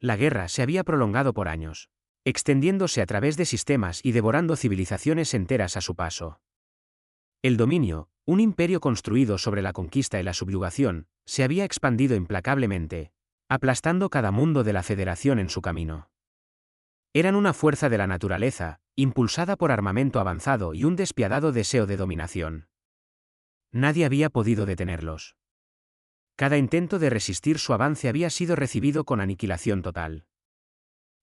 La guerra se había prolongado por años, extendiéndose a través de sistemas y devorando civilizaciones enteras a su paso. El dominio, un imperio construido sobre la conquista y la subyugación, se había expandido implacablemente, aplastando cada mundo de la Federación en su camino. Eran una fuerza de la naturaleza, impulsada por armamento avanzado y un despiadado deseo de dominación. Nadie había podido detenerlos. Cada intento de resistir su avance había sido recibido con aniquilación total.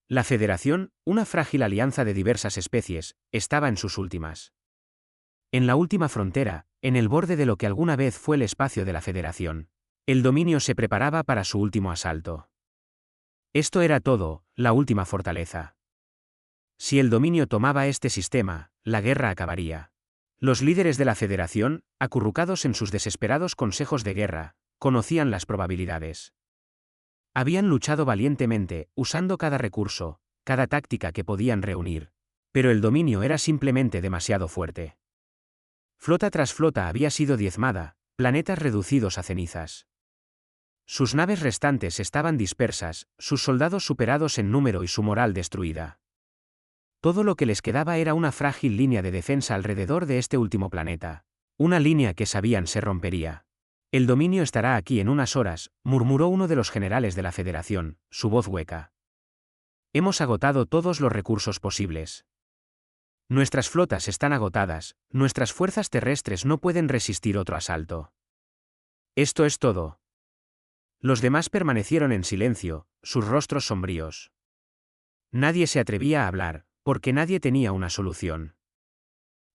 La Federación, una frágil alianza de diversas especies, estaba en sus últimas. En la última frontera, en el borde de lo que alguna vez fue el espacio de la Federación, el dominio se preparaba para su último asalto. Esto era todo, la última fortaleza. Si el dominio tomaba este sistema, la guerra acabaría. Los líderes de la Federación, acurrucados en sus desesperados consejos de guerra, conocían las probabilidades. Habían luchado valientemente, usando cada recurso, cada táctica que podían reunir. Pero el dominio era simplemente demasiado fuerte. Flota tras flota había sido diezmada, planetas reducidos a cenizas. Sus naves restantes estaban dispersas, sus soldados superados en número y su moral destruida. Todo lo que les quedaba era una frágil línea de defensa alrededor de este último planeta. Una línea que sabían se rompería. El dominio estará aquí en unas horas, murmuró uno de los generales de la Federación, su voz hueca. Hemos agotado todos los recursos posibles. Nuestras flotas están agotadas, nuestras fuerzas terrestres no pueden resistir otro asalto. Esto es todo. Los demás permanecieron en silencio, sus rostros sombríos. Nadie se atrevía a hablar, porque nadie tenía una solución.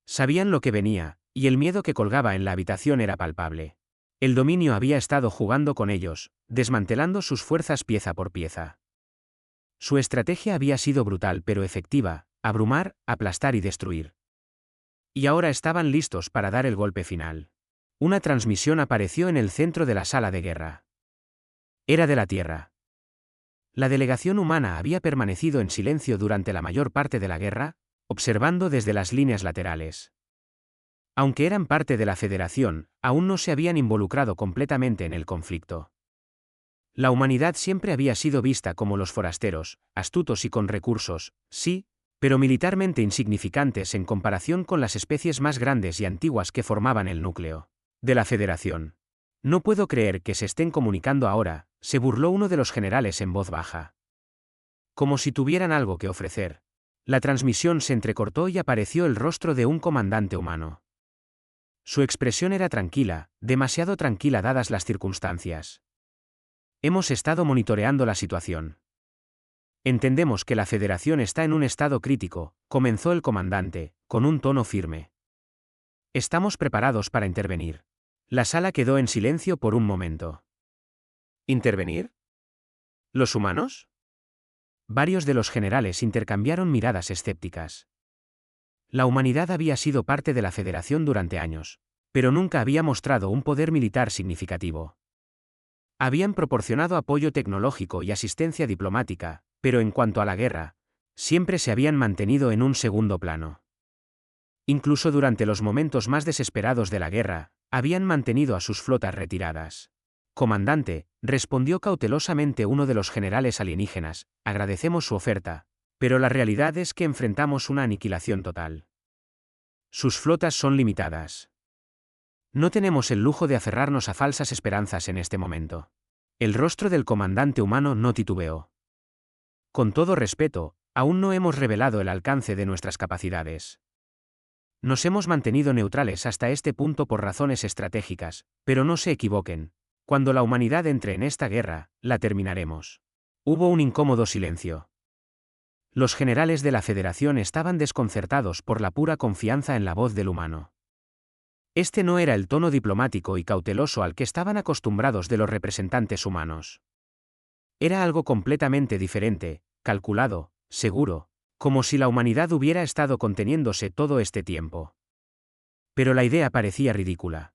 Sabían lo que venía, y el miedo que colgaba en la habitación era palpable. El dominio había estado jugando con ellos, desmantelando sus fuerzas pieza por pieza. Su estrategia había sido brutal pero efectiva: abrumar, aplastar y destruir. Y ahora estaban listos para dar el golpe final. Una transmisión apareció en el centro de la sala de guerra. Era de la Tierra. La delegación humana había permanecido en silencio durante la mayor parte de la guerra, observando desde las líneas laterales. Aunque eran parte de la Federación, aún no se habían involucrado completamente en el conflicto. La humanidad siempre había sido vista como los forasteros, astutos y con recursos, sí, pero militarmente insignificantes en comparación con las especies más grandes y antiguas que formaban el núcleo de la Federación. No puedo creer que se estén comunicando ahora, se burló uno de los generales en voz baja. Como si tuvieran algo que ofrecer. La transmisión se entrecortó y apareció el rostro de un comandante humano. Su expresión era tranquila, demasiado tranquila dadas las circunstancias. Hemos estado monitoreando la situación. Entendemos que la Federación está en un estado crítico, comenzó el comandante, con un tono firme. Estamos preparados para intervenir. La sala quedó en silencio por un momento. ¿Intervenir? ¿Los humanos? Varios de los generales intercambiaron miradas escépticas. La humanidad había sido parte de la Federación durante años, pero nunca había mostrado un poder militar significativo. Habían proporcionado apoyo tecnológico y asistencia diplomática, pero en cuanto a la guerra, siempre se habían mantenido en un segundo plano. Incluso durante los momentos más desesperados de la guerra, habían mantenido a sus flotas retiradas. Comandante, respondió cautelosamente uno de los generales alienígenas, agradecemos su oferta, pero la realidad es que enfrentamos una aniquilación total. Sus flotas son limitadas. No tenemos el lujo de aferrarnos a falsas esperanzas en este momento. El rostro del comandante humano no titubeó. Con todo respeto, aún no hemos revelado el alcance de nuestras capacidades. Nos hemos mantenido neutrales hasta este punto por razones estratégicas, pero no se equivoquen. Cuando la humanidad entre en esta guerra, la terminaremos. Hubo un incómodo silencio. Los generales de la Federación estaban desconcertados por la pura confianza en la voz del humano. Este no era el tono diplomático y cauteloso al que estaban acostumbrados de los representantes humanos. Era algo completamente diferente, calculado, seguro, como si la humanidad hubiera estado conteniéndose todo este tiempo. Pero la idea parecía ridícula.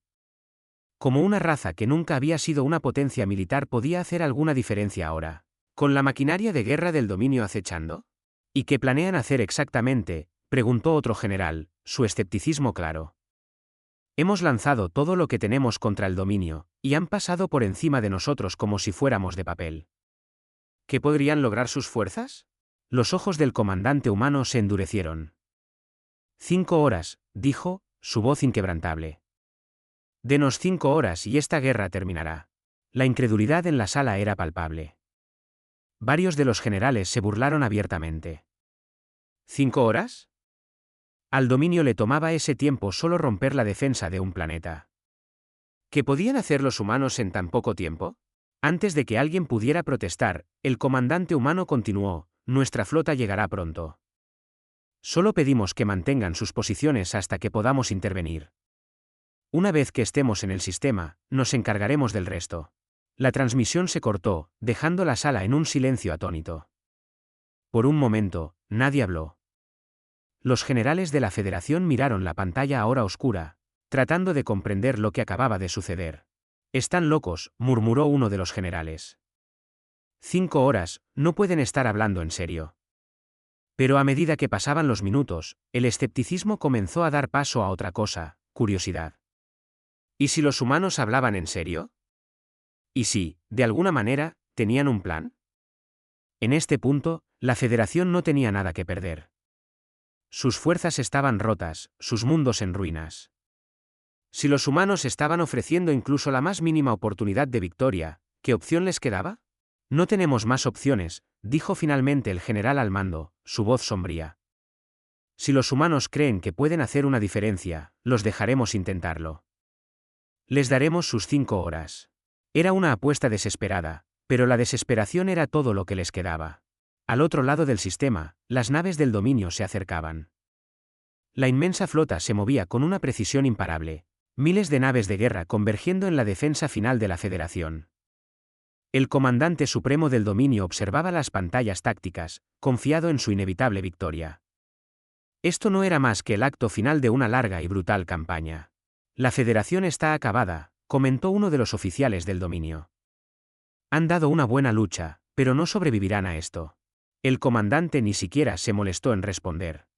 Como una raza que nunca había sido una potencia militar podía hacer alguna diferencia ahora, con la maquinaria de guerra del dominio acechando. ¿Y qué planean hacer exactamente?, preguntó otro general, su escepticismo claro. Hemos lanzado todo lo que tenemos contra el dominio, y han pasado por encima de nosotros como si fuéramos de papel. ¿Qué podrían lograr sus fuerzas? Los ojos del comandante humano se endurecieron. 5 horas, dijo, su voz inquebrantable. Denos 5 horas y esta guerra terminará. La incredulidad en la sala era palpable. Varios de los generales se burlaron abiertamente. ¿5 horas? Al dominio le tomaba ese tiempo solo romper la defensa de un planeta. ¿Qué podían hacer los humanos en tan poco tiempo? Antes de que alguien pudiera protestar, el comandante humano continuó: nuestra flota llegará pronto. Solo pedimos que mantengan sus posiciones hasta que podamos intervenir. Una vez que estemos en el sistema, nos encargaremos del resto. La transmisión se cortó, dejando la sala en un silencio atónito. Por un momento, nadie habló. Los generales de la Federación miraron la pantalla ahora oscura, tratando de comprender lo que acababa de suceder. «Están locos», murmuró uno de los generales. 5 horas, no pueden estar hablando en serio. Pero a medida que pasaban los minutos, el escepticismo comenzó a dar paso a otra cosa: curiosidad. ¿Y si los humanos hablaban en serio? ¿Y si, de alguna manera, tenían un plan? En este punto, la Federación no tenía nada que perder. Sus fuerzas estaban rotas, sus mundos en ruinas. Si los humanos estaban ofreciendo incluso la más mínima oportunidad de victoria, ¿qué opción les quedaba? No tenemos más opciones, dijo finalmente el general al mando, su voz sombría. Si los humanos creen que pueden hacer una diferencia, los dejaremos intentarlo. Les daremos sus 5 horas. Era una apuesta desesperada, pero la desesperación era todo lo que les quedaba. Al otro lado del sistema, las naves del dominio se acercaban. La inmensa flota se movía con una precisión imparable, miles de naves de guerra convergiendo en la defensa final de la Federación. El comandante supremo del dominio observaba las pantallas tácticas, confiado en su inevitable victoria. Esto no era más que el acto final de una larga y brutal campaña. La Federación está acabada, comentó uno de los oficiales del dominio. Han dado una buena lucha, pero no sobrevivirán a esto. El comandante ni siquiera se molestó en responder.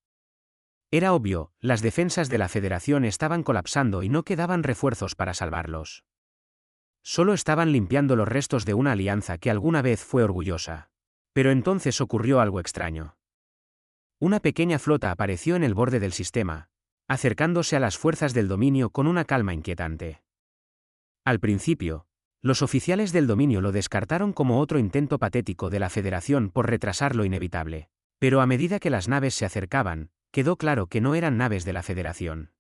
Era obvio, las defensas de la Federación estaban colapsando y no quedaban refuerzos para salvarlos. Solo estaban limpiando los restos de una alianza que alguna vez fue orgullosa. Pero entonces ocurrió algo extraño. Una pequeña flota apareció en el borde del sistema, acercándose a las fuerzas del dominio con una calma inquietante. Al principio, los oficiales del dominio lo descartaron como otro intento patético de la Federación por retrasar lo inevitable. Pero a medida que las naves se acercaban, quedó claro que no eran naves de la Federación.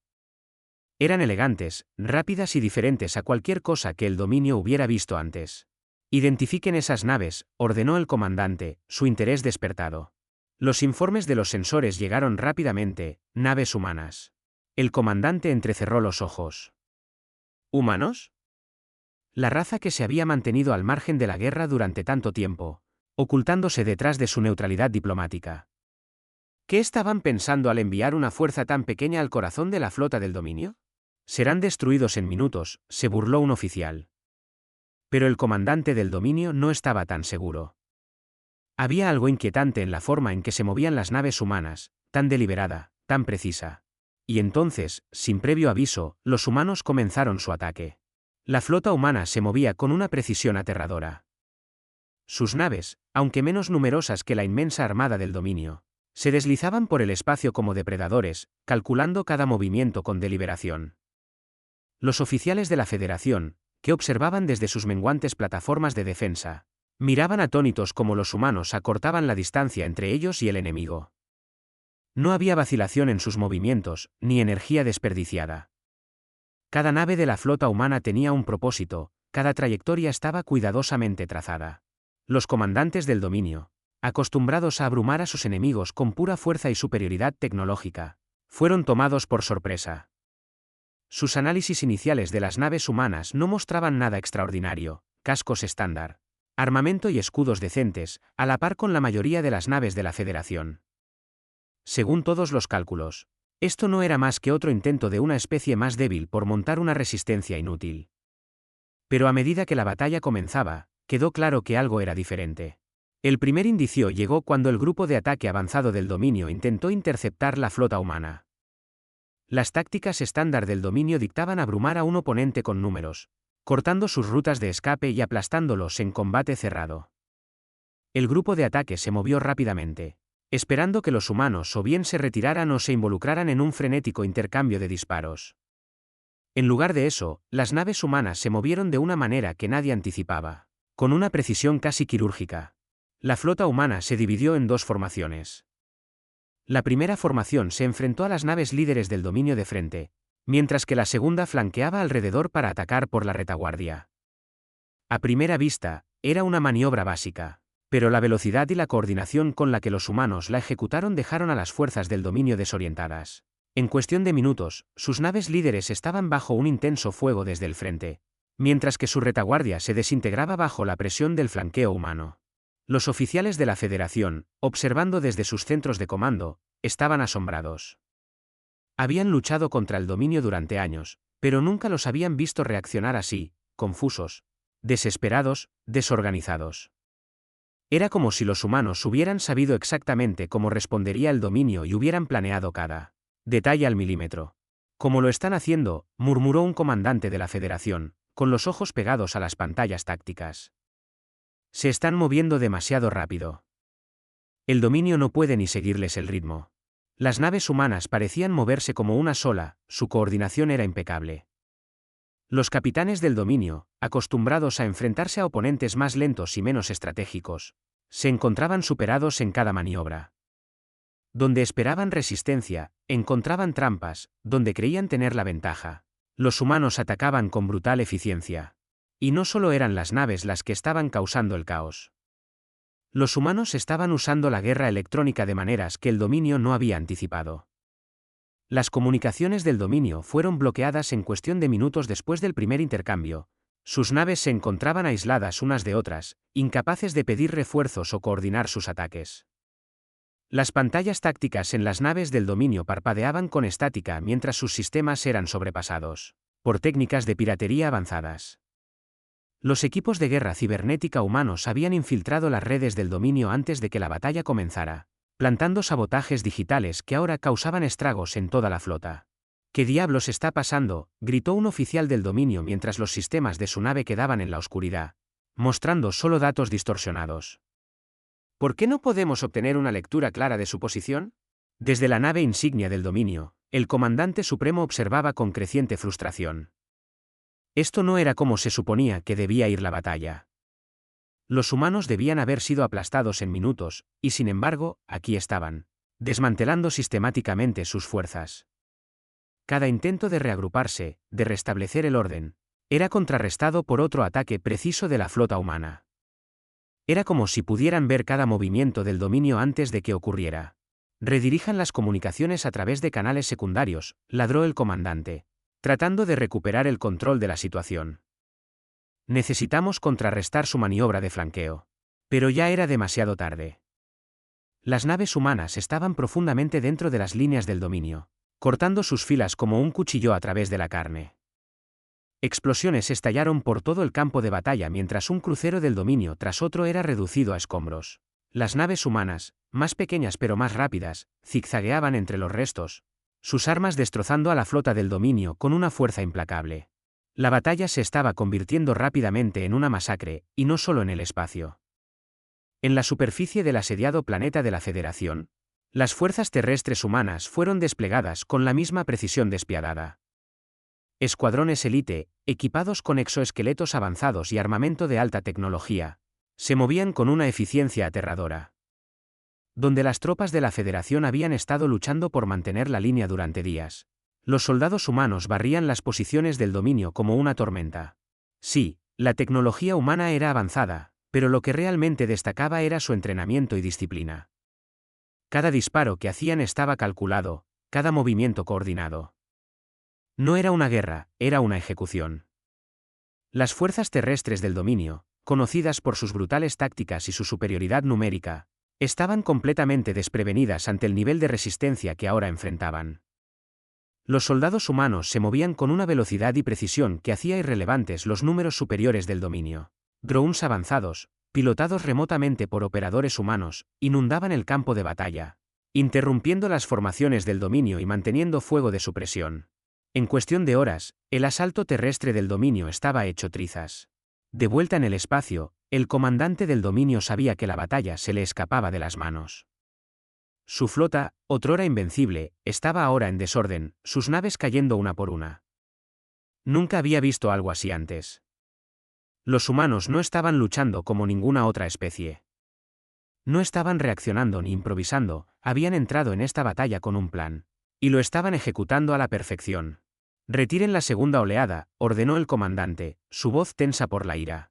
Eran elegantes, rápidas y diferentes a cualquier cosa que el dominio hubiera visto antes. Identifiquen esas naves, ordenó el comandante, su interés despertado. Los informes de los sensores llegaron rápidamente: naves humanas. El comandante entrecerró los ojos. ¿Humanos? La raza que se había mantenido al margen de la guerra durante tanto tiempo, ocultándose detrás de su neutralidad diplomática. ¿Qué estaban pensando al enviar una fuerza tan pequeña al corazón de la flota del dominio? Serán destruidos en minutos, se burló un oficial. Pero el comandante del dominio no estaba tan seguro. Había algo inquietante en la forma en que se movían las naves humanas, tan deliberada, tan precisa. Y entonces, sin previo aviso, los humanos comenzaron su ataque. La flota humana se movía con una precisión aterradora. Sus naves, aunque menos numerosas que la inmensa armada del dominio, se deslizaban por el espacio como depredadores, calculando cada movimiento con deliberación. Los oficiales de la Federación, que observaban desde sus menguantes plataformas de defensa, miraban atónitos cómo los humanos acortaban la distancia entre ellos y el enemigo. No había vacilación en sus movimientos, ni energía desperdiciada. Cada nave de la flota humana tenía un propósito, cada trayectoria estaba cuidadosamente trazada. Los comandantes del dominio, acostumbrados a abrumar a sus enemigos con pura fuerza y superioridad tecnológica, fueron tomados por sorpresa. Sus análisis iniciales de las naves humanas no mostraban nada extraordinario: cascos estándar, armamento y escudos decentes, a la par con la mayoría de las naves de la Federación. Según todos los cálculos, esto no era más que otro intento de una especie más débil por montar una resistencia inútil. Pero a medida que la batalla comenzaba, quedó claro que algo era diferente. El primer indicio llegó cuando el grupo de ataque avanzado del dominio intentó interceptar la flota humana. Las tácticas estándar del dominio dictaban abrumar a un oponente con números, cortando sus rutas de escape y aplastándolos en combate cerrado. El grupo de ataque se movió rápidamente, esperando que los humanos o bien se retiraran o se involucraran en un frenético intercambio de disparos. En lugar de eso, las naves humanas se movieron de una manera que nadie anticipaba, con una precisión casi quirúrgica. La flota humana se dividió en dos formaciones. La primera formación se enfrentó a las naves líderes del dominio de frente, mientras que la segunda flanqueaba alrededor para atacar por la retaguardia. A primera vista, era una maniobra básica, pero la velocidad y la coordinación con la que los humanos la ejecutaron dejaron a las fuerzas del dominio desorientadas. En cuestión de minutos, sus naves líderes estaban bajo un intenso fuego desde el frente, mientras que su retaguardia se desintegraba bajo la presión del flanqueo humano. Los oficiales de la Federación, observando desde sus centros de comando, estaban asombrados. Habían luchado contra el dominio durante años, pero nunca los habían visto reaccionar así, confusos, desesperados, desorganizados. Era como si los humanos hubieran sabido exactamente cómo respondería el dominio y hubieran planeado cada detalle al milímetro. Como lo están haciendo, murmuró un comandante de la Federación, con los ojos pegados a las pantallas tácticas. Se están moviendo demasiado rápido. El dominio no puede ni seguirles el ritmo. Las naves humanas parecían moverse como una sola, su coordinación era impecable. Los capitanes del dominio, acostumbrados a enfrentarse a oponentes más lentos y menos estratégicos, se encontraban superados en cada maniobra. Donde esperaban resistencia, encontraban trampas, donde creían tener la ventaja. Los humanos atacaban con brutal eficiencia. Y no solo eran las naves las que estaban causando el caos. Los humanos estaban usando la guerra electrónica de maneras que el dominio no había anticipado. Las comunicaciones del dominio fueron bloqueadas en cuestión de minutos después del primer intercambio. Sus naves se encontraban aisladas unas de otras, incapaces de pedir refuerzos o coordinar sus ataques. Las pantallas tácticas en las naves del dominio parpadeaban con estática mientras sus sistemas eran sobrepasados por técnicas de piratería avanzadas. Los equipos de guerra cibernética humanos habían infiltrado las redes del dominio antes de que la batalla comenzara, plantando sabotajes digitales que ahora causaban estragos en toda la flota. ¿Qué diablos está pasando?, gritó un oficial del dominio mientras los sistemas de su nave quedaban en la oscuridad, mostrando solo datos distorsionados. ¿Por qué no podemos obtener una lectura clara de su posición? Desde la nave insignia del dominio, el comandante supremo observaba con creciente frustración. Esto no era como se suponía que debía ir la batalla. Los humanos debían haber sido aplastados en minutos, y sin embargo, aquí estaban, desmantelando sistemáticamente sus fuerzas. Cada intento de reagruparse, de restablecer el orden, era contrarrestado por otro ataque preciso de la flota humana. Era como si pudieran ver cada movimiento del dominio antes de que ocurriera. Redirijan las comunicaciones a través de canales secundarios, ladró el comandante, tratando de recuperar el control de la situación. Necesitamos contrarrestar su maniobra de flanqueo. Pero ya era demasiado tarde. Las naves humanas estaban profundamente dentro de las líneas del dominio, cortando sus filas como un cuchillo a través de la carne. Explosiones estallaron por todo el campo de batalla mientras un crucero del dominio tras otro era reducido a escombros. Las naves humanas, más pequeñas pero más rápidas, zigzagueaban entre los restos, sus armas destrozando a la flota del dominio con una fuerza implacable. La batalla se estaba convirtiendo rápidamente en una masacre, y no solo en el espacio. En la superficie del asediado planeta de la Federación, las fuerzas terrestres humanas fueron desplegadas con la misma precisión despiadada. Escuadrones élite, equipados con exoesqueletos avanzados y armamento de alta tecnología, se movían con una eficiencia aterradora. Donde las tropas de la Federación habían estado luchando por mantener la línea durante días, los soldados humanos barrían las posiciones del dominio como una tormenta. Sí, la tecnología humana era avanzada, pero lo que realmente destacaba era su entrenamiento y disciplina. Cada disparo que hacían estaba calculado, cada movimiento coordinado. No era una guerra, era una ejecución. Las fuerzas terrestres del dominio, conocidas por sus brutales tácticas y su superioridad numérica, estaban completamente desprevenidas ante el nivel de resistencia que ahora enfrentaban. Los soldados humanos se movían con una velocidad y precisión que hacía irrelevantes los números superiores del dominio. Drones avanzados, pilotados remotamente por operadores humanos, inundaban el campo de batalla, interrumpiendo las formaciones del dominio y manteniendo fuego de supresión. En cuestión de horas, el asalto terrestre del dominio estaba hecho trizas. De vuelta en el espacio, El comandante del dominio sabía que la batalla se le escapaba de las manos. Su flota, otrora invencible, estaba ahora en desorden, sus naves cayendo una por una. Nunca había visto algo así antes. Los humanos no estaban luchando como ninguna otra especie. No estaban reaccionando ni improvisando, habían entrado en esta batalla con un plan. Y lo estaban ejecutando a la perfección. Retiren la segunda oleada, ordenó el comandante, su voz tensa por la ira.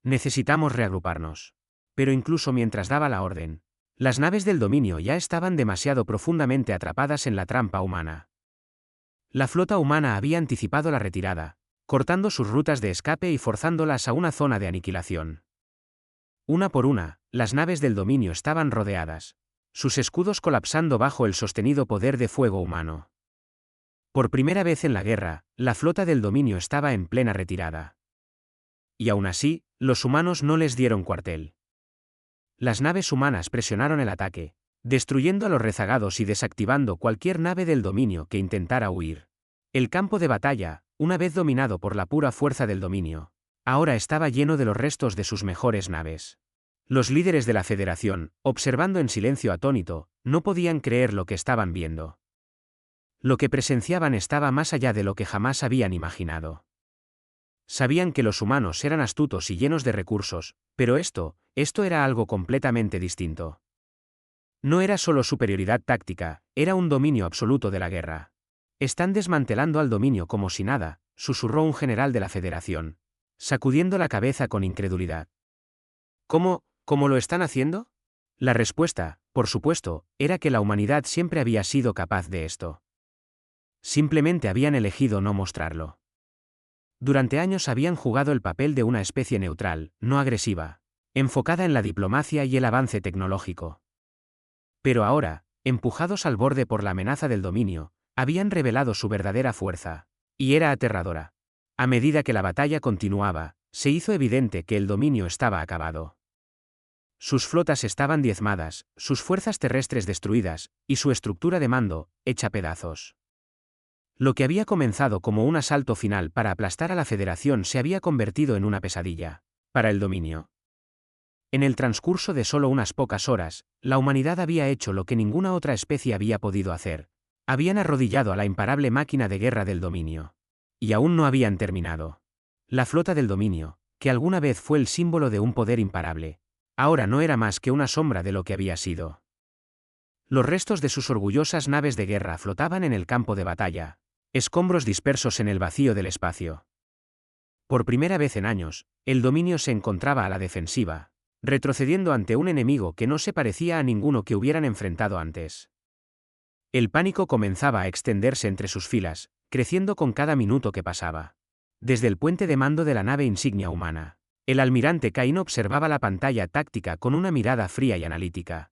Necesitamos reagruparnos. Pero incluso mientras daba la orden, las naves del dominio ya estaban demasiado profundamente atrapadas en la trampa humana. La flota humana había anticipado la retirada, cortando sus rutas de escape y forzándolas a una zona de aniquilación. Una por una, las naves del dominio estaban rodeadas, sus escudos colapsando bajo el sostenido poder de fuego humano. Por primera vez en la guerra, la flota del dominio estaba en plena retirada. Y aún así, los humanos no les dieron cuartel. Las naves humanas presionaron el ataque, destruyendo a los rezagados y desactivando cualquier nave del dominio que intentara huir. El campo de batalla, una vez dominado por la pura fuerza del dominio, ahora estaba lleno de los restos de sus mejores naves. Los líderes de la Federación, observando en silencio atónito, no podían creer lo que estaban viendo. Lo que presenciaban estaba más allá de lo que jamás habían imaginado. Sabían que los humanos eran astutos y llenos de recursos, pero esto era algo completamente distinto. No era solo superioridad táctica, era un dominio absoluto de la guerra. Están desmantelando al dominio como si nada, susurró un general de la Federación, sacudiendo la cabeza con incredulidad. ¿Cómo lo están haciendo? La respuesta, por supuesto, era que la humanidad siempre había sido capaz de esto. Simplemente habían elegido no mostrarlo. Durante años habían jugado el papel de una especie neutral, no agresiva, enfocada en la diplomacia y el avance tecnológico. Pero ahora, empujados al borde por la amenaza del dominio, habían revelado su verdadera fuerza, y era aterradora. A medida que la batalla continuaba, se hizo evidente que el dominio estaba acabado. Sus flotas estaban diezmadas, sus fuerzas terrestres destruidas, y su estructura de mando, hecha pedazos. Lo que había comenzado como un asalto final para aplastar a la Federación se había convertido en una pesadilla para el dominio. En el transcurso de solo unas pocas horas, la humanidad había hecho lo que ninguna otra especie había podido hacer. Habían arrodillado a la imparable máquina de guerra del dominio. Y aún no habían terminado. La flota del dominio, que alguna vez fue el símbolo de un poder imparable, ahora no era más que una sombra de lo que había sido. Los restos de sus orgullosas naves de guerra flotaban en el campo de batalla, escombros dispersos en el vacío del espacio. Por primera vez en años, el dominio se encontraba a la defensiva, retrocediendo ante un enemigo que no se parecía a ninguno que hubieran enfrentado antes. El pánico comenzaba a extenderse entre sus filas, creciendo con cada minuto que pasaba. Desde el puente de mando de la nave insignia humana, el almirante Cain observaba la pantalla táctica con una mirada fría y analítica.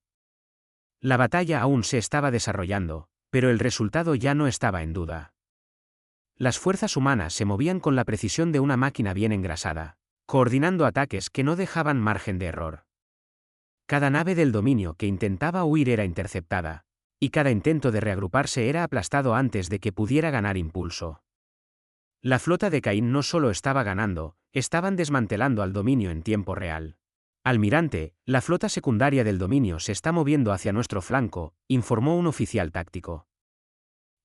La batalla aún se estaba desarrollando, pero el resultado ya no estaba en duda. Las fuerzas humanas se movían con la precisión de una máquina bien engrasada, coordinando ataques que no dejaban margen de error. Cada nave del dominio que intentaba huir era interceptada, y cada intento de reagruparse era aplastado antes de que pudiera ganar impulso. La flota de Cain no solo estaba ganando, estaban desmantelando al dominio en tiempo real. Almirante, la flota secundaria del dominio se está moviendo hacia nuestro flanco, informó un oficial táctico.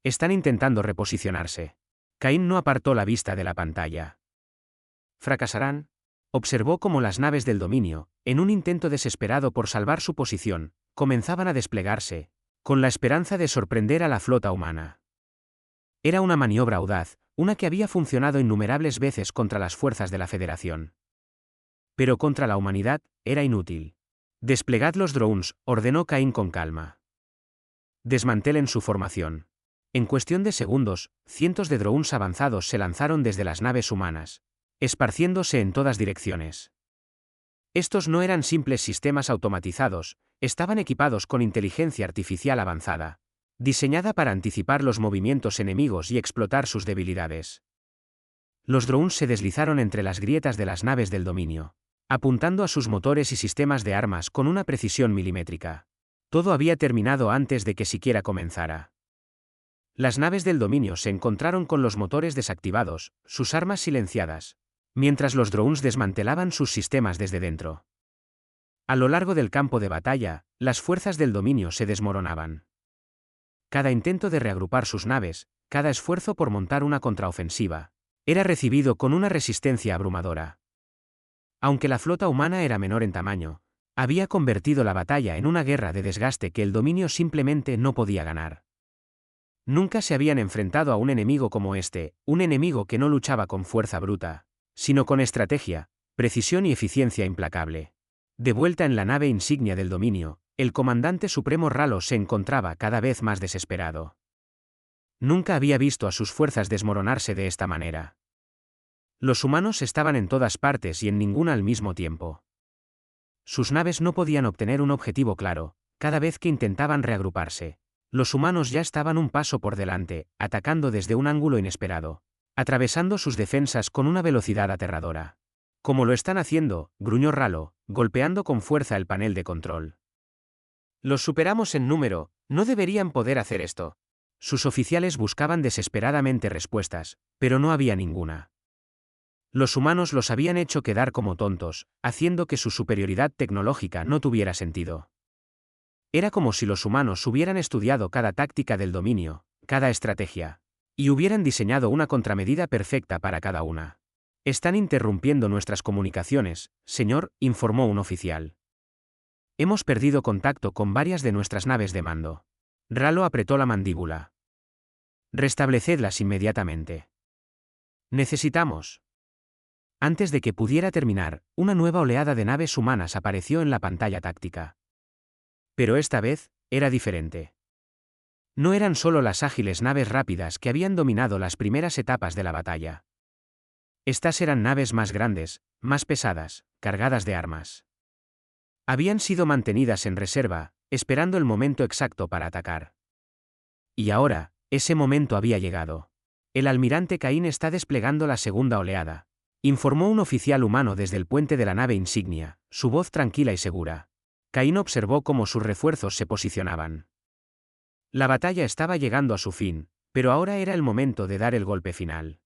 Están intentando reposicionarse. Cain no apartó la vista de la pantalla. ¿Fracasarán? Observó cómo las naves del dominio, en un intento desesperado por salvar su posición, comenzaban a desplegarse, con la esperanza de sorprender a la flota humana. Era una maniobra audaz, una que había funcionado innumerables veces contra las fuerzas de la Federación. Pero contra la humanidad, era inútil. Desplegad los drones, ordenó Cain con calma. Desmantelen su formación. En cuestión de segundos, cientos de drones avanzados se lanzaron desde las naves humanas, esparciéndose en todas direcciones. Estos no eran simples sistemas automatizados, estaban equipados con inteligencia artificial avanzada, diseñada para anticipar los movimientos enemigos y explotar sus debilidades. Los drones se deslizaron entre las grietas de las naves del dominio, apuntando a sus motores y sistemas de armas con una precisión milimétrica. Todo había terminado antes de que siquiera comenzara. Las naves del dominio se encontraron con los motores desactivados, sus armas silenciadas, mientras los drones desmantelaban sus sistemas desde dentro. A lo largo del campo de batalla, las fuerzas del dominio se desmoronaban. Cada intento de reagrupar sus naves, cada esfuerzo por montar una contraofensiva, era recibido con una resistencia abrumadora. Aunque la flota humana era menor en tamaño, había convertido la batalla en una guerra de desgaste que el dominio simplemente no podía ganar. Nunca se habían enfrentado a un enemigo como este, un enemigo que no luchaba con fuerza bruta, sino con estrategia, precisión y eficiencia implacable. De vuelta en la nave insignia del dominio, el comandante supremo Ralo se encontraba cada vez más desesperado. Nunca había visto a sus fuerzas desmoronarse de esta manera. Los humanos estaban en todas partes y en ninguna al mismo tiempo. Sus naves no podían obtener un objetivo claro, cada vez que intentaban reagruparse. Los humanos ya estaban un paso por delante, atacando desde un ángulo inesperado, atravesando sus defensas con una velocidad aterradora. Como lo están haciendo, gruñó Ralo, golpeando con fuerza el panel de control. Los superamos en número, no deberían poder hacer esto. Sus oficiales buscaban desesperadamente respuestas, pero no había ninguna. Los humanos los habían hecho quedar como tontos, haciendo que su superioridad tecnológica no tuviera sentido. Era como si los humanos hubieran estudiado cada táctica del dominio, cada estrategia, y hubieran diseñado una contramedida perfecta para cada una. Están interrumpiendo nuestras comunicaciones, señor, informó un oficial. Hemos perdido contacto con varias de nuestras naves de mando. Ralo apretó la mandíbula. Restablecedlas inmediatamente. Necesitamos. Antes de que pudiera terminar, una nueva oleada de naves humanas apareció en la pantalla táctica. Pero esta vez, era diferente. No eran solo las ágiles naves rápidas que habían dominado las primeras etapas de la batalla. Estas eran naves más grandes, más pesadas, cargadas de armas. Habían sido mantenidas en reserva, esperando el momento exacto para atacar. Y ahora, ese momento había llegado. El almirante Caín está desplegando la segunda oleada, informó un oficial humano desde el puente de la nave insignia, su voz tranquila y segura. Caín observó cómo sus refuerzos se posicionaban. La batalla estaba llegando a su fin, pero ahora era el momento de dar el golpe final.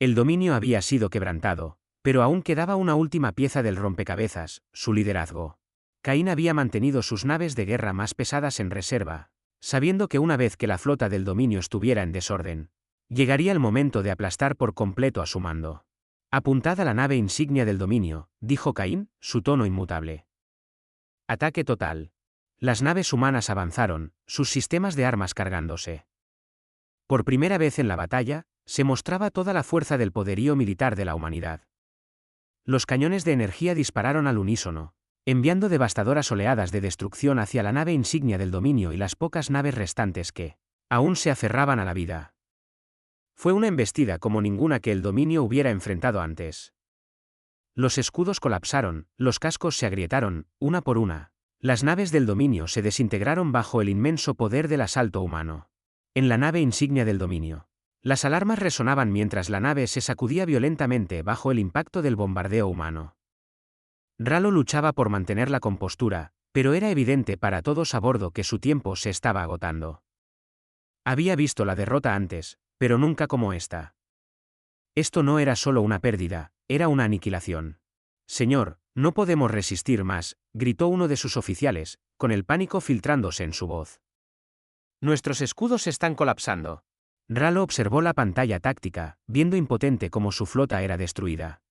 El dominio había sido quebrantado, pero aún quedaba una última pieza del rompecabezas, su liderazgo. Caín había mantenido sus naves de guerra más pesadas en reserva, sabiendo que una vez que la flota del dominio estuviera en desorden, llegaría el momento de aplastar por completo a su mando. Apuntad a la nave insignia del dominio, dijo Caín, su tono inmutable. Ataque total. Las naves humanas avanzaron, sus sistemas de armas cargándose. Por primera vez en la batalla, se mostraba toda la fuerza del poderío militar de la humanidad. Los cañones de energía dispararon al unísono, enviando devastadoras oleadas de destrucción hacia la nave insignia del dominio y las pocas naves restantes que aún se aferraban a la vida. Fue una embestida como ninguna que el dominio hubiera enfrentado antes. Los escudos colapsaron, los cascos se agrietaron, una por una. Las naves del dominio se desintegraron bajo el inmenso poder del asalto humano. En la nave insignia del dominio, las alarmas resonaban mientras la nave se sacudía violentamente bajo el impacto del bombardeo humano. Ralo luchaba por mantener la compostura, pero era evidente para todos a bordo que su tiempo se estaba agotando. Había visto la derrota antes, pero nunca como esta. Esto no era solo una pérdida, era una aniquilación. Señor, no podemos resistir más, gritó uno de sus oficiales, con el pánico filtrándose en su voz. Nuestros escudos están colapsando. Ralo observó la pantalla táctica, viendo impotente cómo su flota era destruida.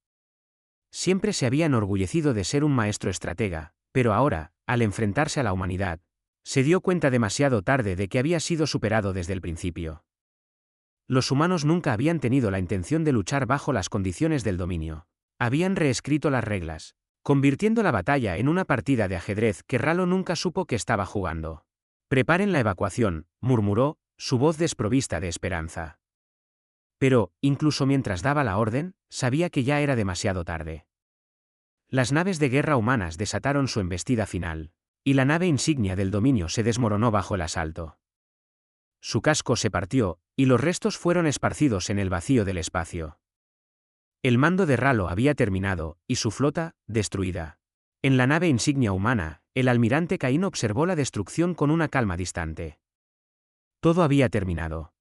Siempre se había enorgullecido de ser un maestro estratega, pero ahora, al enfrentarse a la humanidad, se dio cuenta demasiado tarde de que había sido superado desde el principio. Los humanos nunca habían tenido la intención de luchar bajo las condiciones del dominio. Habían reescrito las reglas, convirtiendo la batalla en una partida de ajedrez que Ralo nunca supo que estaba jugando. Preparen la evacuación, murmuró, su voz desprovista de esperanza. Pero, incluso mientras daba la orden, sabía que ya era demasiado tarde. Las naves de guerra humanas desataron su embestida final, y la nave insignia del dominio se desmoronó bajo el asalto. Su casco se partió, y los restos fueron esparcidos en el vacío del espacio. El mando de Ralo había terminado, y su flota, destruida. En la nave insignia humana, el almirante Caín observó la destrucción con una calma distante. Todo había terminado.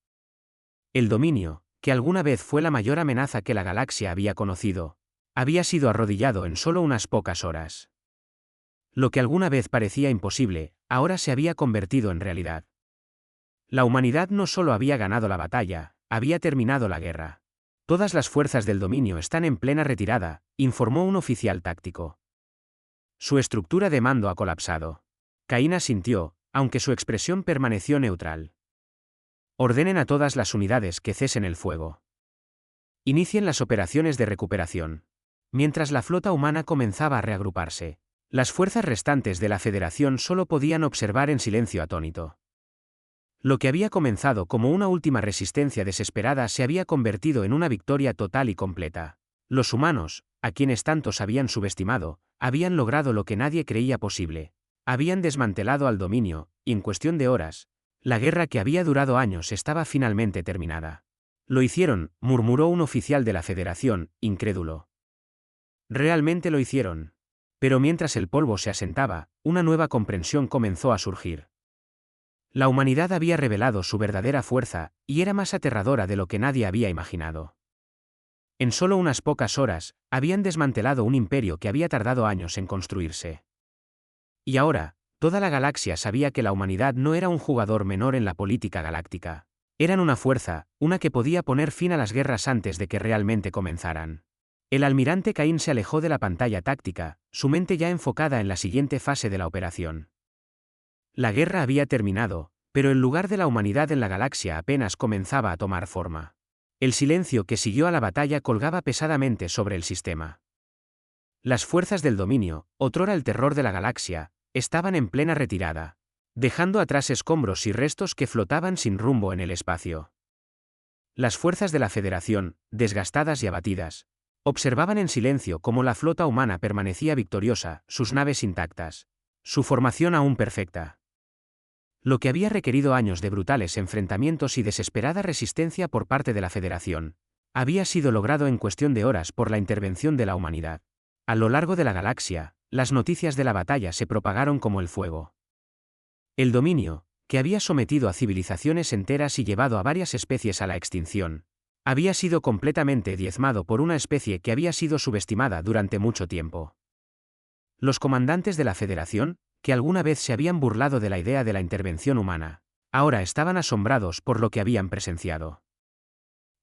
El dominio, que alguna vez fue la mayor amenaza que la galaxia había conocido, había sido arrodillado en solo unas pocas horas. Lo que alguna vez parecía imposible, ahora se había convertido en realidad. La humanidad no solo había ganado la batalla, había terminado la guerra. Todas las fuerzas del dominio están en plena retirada, informó un oficial táctico. Su estructura de mando ha colapsado. Caín asintió, aunque su expresión permaneció neutral. Ordenen a todas las unidades que cesen el fuego. Inicien las operaciones de recuperación. Mientras la flota humana comenzaba a reagruparse, las fuerzas restantes de la Federación solo podían observar en silencio atónito. Lo que había comenzado como una última resistencia desesperada se había convertido en una victoria total y completa. Los humanos, a quienes tantos habían subestimado, habían logrado lo que nadie creía posible. Habían desmantelado al dominio, y en cuestión de horas, la guerra que había durado años estaba finalmente terminada. Lo hicieron, murmuró un oficial de la Federación, incrédulo. Realmente lo hicieron. Pero mientras el polvo se asentaba, una nueva comprensión comenzó a surgir. La humanidad había revelado su verdadera fuerza, y era más aterradora de lo que nadie había imaginado. En solo unas pocas horas, habían desmantelado un imperio que había tardado años en construirse. Y ahora, toda la galaxia sabía que la humanidad no era un jugador menor en la política galáctica. Eran una fuerza, una que podía poner fin a las guerras antes de que realmente comenzaran. El almirante Caín se alejó de la pantalla táctica, su mente ya enfocada en la siguiente fase de la operación. La guerra había terminado, pero el lugar de la humanidad en la galaxia apenas comenzaba a tomar forma. El silencio que siguió a la batalla colgaba pesadamente sobre el sistema. Las fuerzas del dominio, otrora el terror de la galaxia, estaban en plena retirada, dejando atrás escombros y restos que flotaban sin rumbo en el espacio. Las fuerzas de la Federación, desgastadas y abatidas, observaban en silencio cómo la flota humana permanecía victoriosa, sus naves intactas, su formación aún perfecta. Lo que había requerido años de brutales enfrentamientos y desesperada resistencia por parte de la Federación, había sido logrado en cuestión de horas por la intervención de la humanidad. A lo largo de la galaxia, las noticias de la batalla se propagaron como el fuego. El dominio, que había sometido a civilizaciones enteras y llevado a varias especies a la extinción, había sido completamente diezmado por una especie que había sido subestimada durante mucho tiempo. Los comandantes de la Federación, que alguna vez se habían burlado de la idea de la intervención humana, ahora estaban asombrados por lo que habían presenciado.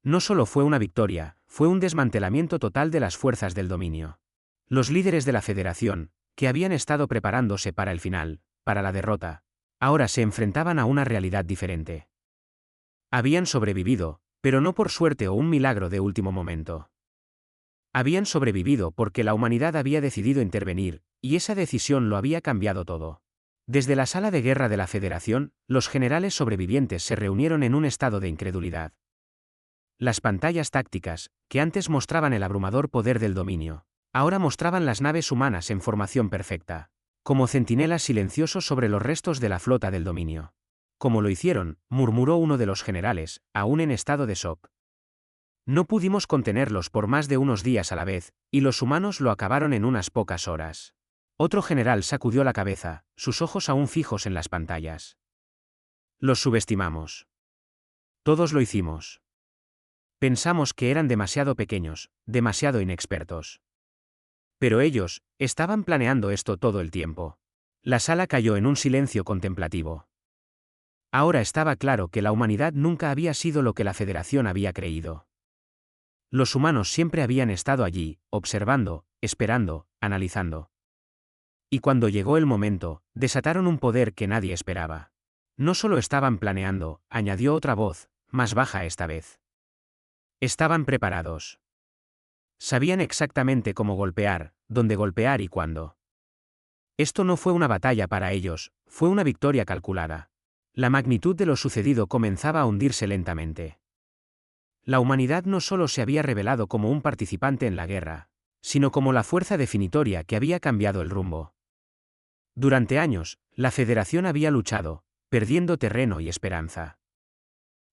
No solo fue una victoria, fue un desmantelamiento total de las fuerzas del dominio. Los líderes de la Federación, que habían estado preparándose para el final, para la derrota, ahora se enfrentaban a una realidad diferente. Habían sobrevivido, pero no por suerte o un milagro de último momento. Habían sobrevivido porque la humanidad había decidido intervenir, y esa decisión lo había cambiado todo. Desde la sala de guerra de la Federación, los generales sobrevivientes se reunieron en un estado de incredulidad. Las pantallas tácticas, que antes mostraban el abrumador poder del dominio, ahora mostraban las naves humanas en formación perfecta, como centinelas silenciosos sobre los restos de la flota del dominio. Como lo hicieron, murmuró uno de los generales, aún en estado de shock. No pudimos contenerlos por más de unos días a la vez, y los humanos lo acabaron en unas pocas horas. Otro general sacudió la cabeza, sus ojos aún fijos en las pantallas. Los subestimamos. Todos lo hicimos. Pensamos que eran demasiado pequeños, demasiado inexpertos. Pero ellos, estaban planeando esto todo el tiempo. La sala cayó en un silencio contemplativo. Ahora estaba claro que la humanidad nunca había sido lo que la Federación había creído. Los humanos siempre habían estado allí, observando, esperando, analizando. Y cuando llegó el momento, desataron un poder que nadie esperaba. No solo estaban planeando, añadió otra voz, más baja esta vez. Estaban preparados. Sabían exactamente cómo golpear, dónde golpear y cuándo. Esto no fue una batalla para ellos, fue una victoria calculada. La magnitud de lo sucedido comenzaba a hundirse lentamente. La humanidad no solo se había revelado como un participante en la guerra, sino como la fuerza definitoria que había cambiado el rumbo. Durante años, la Federación había luchado, perdiendo terreno y esperanza.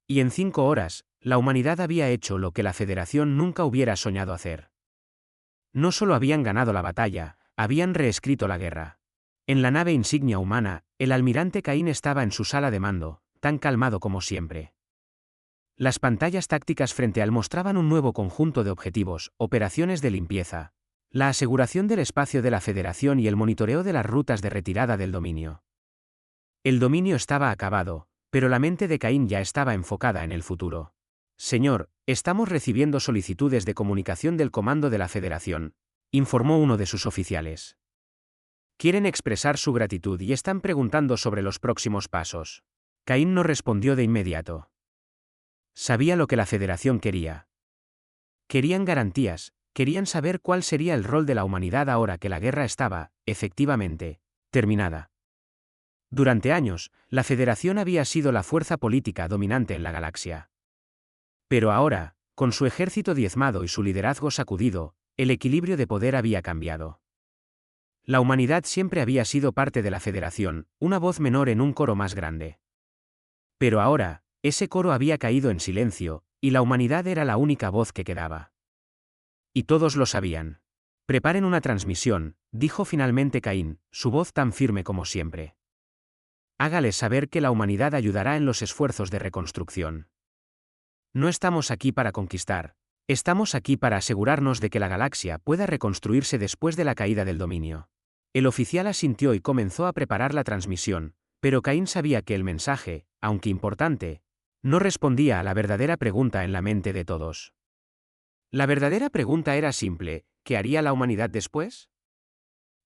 Y en 5 horas, la humanidad había hecho lo que la Federación nunca hubiera soñado hacer. No solo habían ganado la batalla, habían reescrito la guerra. En la nave insignia humana, el almirante Caín estaba en su sala de mando, tan calmado como siempre. Las pantallas tácticas frente al mostraban un nuevo conjunto de objetivos, operaciones de limpieza, la aseguración del espacio de la Federación y el monitoreo de las rutas de retirada del dominio. El dominio estaba acabado, pero la mente de Caín ya estaba enfocada en el futuro. Señor, estamos recibiendo solicitudes de comunicación del comando de la Federación, informó uno de sus oficiales. Quieren expresar su gratitud y están preguntando sobre los próximos pasos. Caín no respondió de inmediato. Sabía lo que la Federación quería. Querían garantías, querían saber cuál sería el rol de la humanidad ahora que la guerra estaba, efectivamente, terminada. Durante años, la Federación había sido la fuerza política dominante en la galaxia. Pero ahora, con su ejército diezmado y su liderazgo sacudido, el equilibrio de poder había cambiado. La humanidad siempre había sido parte de la Federación, una voz menor en un coro más grande. Pero ahora, ese coro había caído en silencio, y la humanidad era la única voz que quedaba. Y todos lo sabían. Preparen una transmisión, dijo finalmente Caín, su voz tan firme como siempre. Hágales saber que la humanidad ayudará en los esfuerzos de reconstrucción. No estamos aquí para conquistar, estamos aquí para asegurarnos de que la galaxia pueda reconstruirse después de la caída del dominio. El oficial asintió y comenzó a preparar la transmisión, pero Caín sabía que el mensaje, aunque importante, no respondía a la verdadera pregunta en la mente de todos. La verdadera pregunta era simple: ¿qué haría la humanidad después?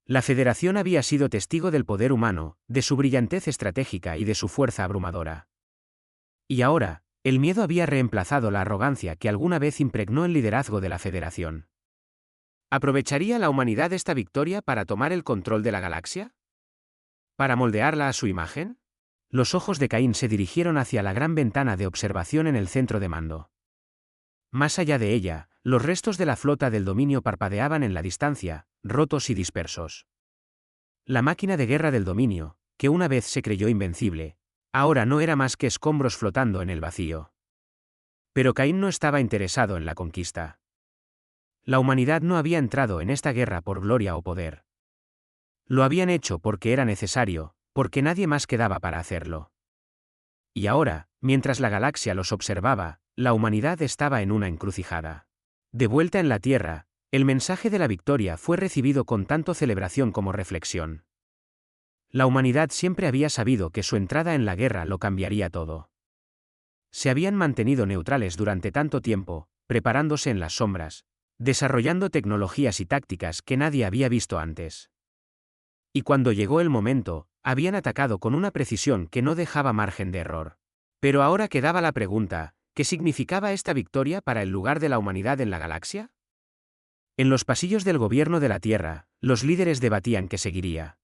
La Federación había sido testigo del poder humano, de su brillantez estratégica y de su fuerza abrumadora. Y ahora, el miedo había reemplazado la arrogancia que alguna vez impregnó el liderazgo de la Federación. ¿Aprovecharía la humanidad esta victoria para tomar el control de la galaxia? ¿Para moldearla a su imagen? Los ojos de Caín se dirigieron hacia la gran ventana de observación en el centro de mando. Más allá de ella, los restos de la flota del dominio parpadeaban en la distancia, rotos y dispersos. La máquina de guerra del dominio, que una vez se creyó invencible, ahora no era más que escombros flotando en el vacío. Pero Caín no estaba interesado en la conquista. La humanidad no había entrado en esta guerra por gloria o poder. Lo habían hecho porque era necesario, porque nadie más quedaba para hacerlo. Y ahora, mientras la galaxia los observaba, la humanidad estaba en una encrucijada. De vuelta en la Tierra, el mensaje de la victoria fue recibido con tanto celebración como reflexión. La humanidad siempre había sabido que su entrada en la guerra lo cambiaría todo. Se habían mantenido neutrales durante tanto tiempo, preparándose en las sombras, desarrollando tecnologías y tácticas que nadie había visto antes. Y cuando llegó el momento, habían atacado con una precisión que no dejaba margen de error. Pero ahora quedaba la pregunta: ¿qué significaba esta victoria para el lugar de la humanidad en la galaxia? En los pasillos del gobierno de la Tierra, los líderes debatían qué seguiría.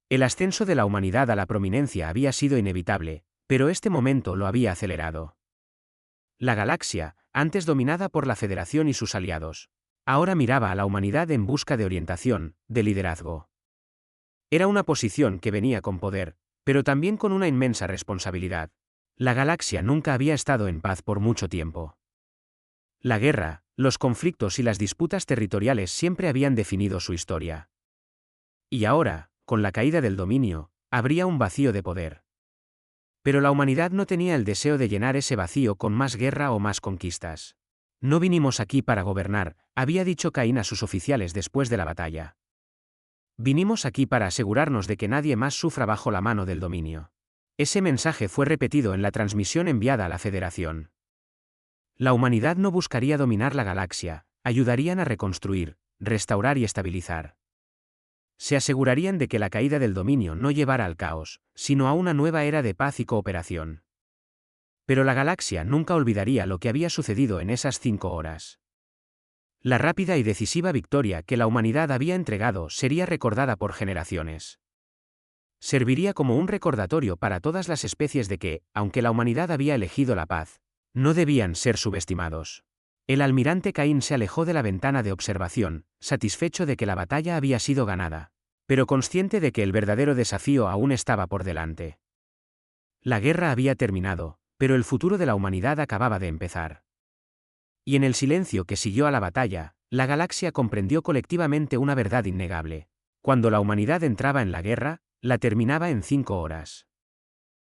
El ascenso de la humanidad a la prominencia había sido inevitable, pero este momento lo había acelerado. La galaxia, antes dominada por la Federación y sus aliados, ahora miraba a la humanidad en busca de orientación, de liderazgo. Era una posición que venía con poder, pero también con una inmensa responsabilidad. La galaxia nunca había estado en paz por mucho tiempo. La guerra, los conflictos y las disputas territoriales siempre habían definido su historia. Y ahora, con la caída del dominio, habría un vacío de poder. Pero la humanidad no tenía el deseo de llenar ese vacío con más guerra o más conquistas. No vinimos aquí para gobernar, había dicho Caín a sus oficiales después de la batalla. Vinimos aquí para asegurarnos de que nadie más sufra bajo la mano del dominio. Ese mensaje fue repetido en la transmisión enviada a la Federación. La humanidad no buscaría dominar la galaxia, ayudarían a reconstruir, restaurar y estabilizar. Se asegurarían de que la caída del dominio no llevara al caos, sino a una nueva era de paz y cooperación. Pero la galaxia nunca olvidaría lo que había sucedido en esas 5 horas. La rápida y decisiva victoria que la humanidad había entregado sería recordada por generaciones. Serviría como un recordatorio para todas las especies de que, aunque la humanidad había elegido la paz, no debían ser subestimados. El almirante Caín se alejó de la ventana de observación, satisfecho de que la batalla había sido ganada, pero consciente de que el verdadero desafío aún estaba por delante. La guerra había terminado, pero el futuro de la humanidad acababa de empezar. Y en el silencio que siguió a la batalla, la galaxia comprendió colectivamente una verdad innegable. Cuando la humanidad entraba en la guerra, la terminaba en 5 horas.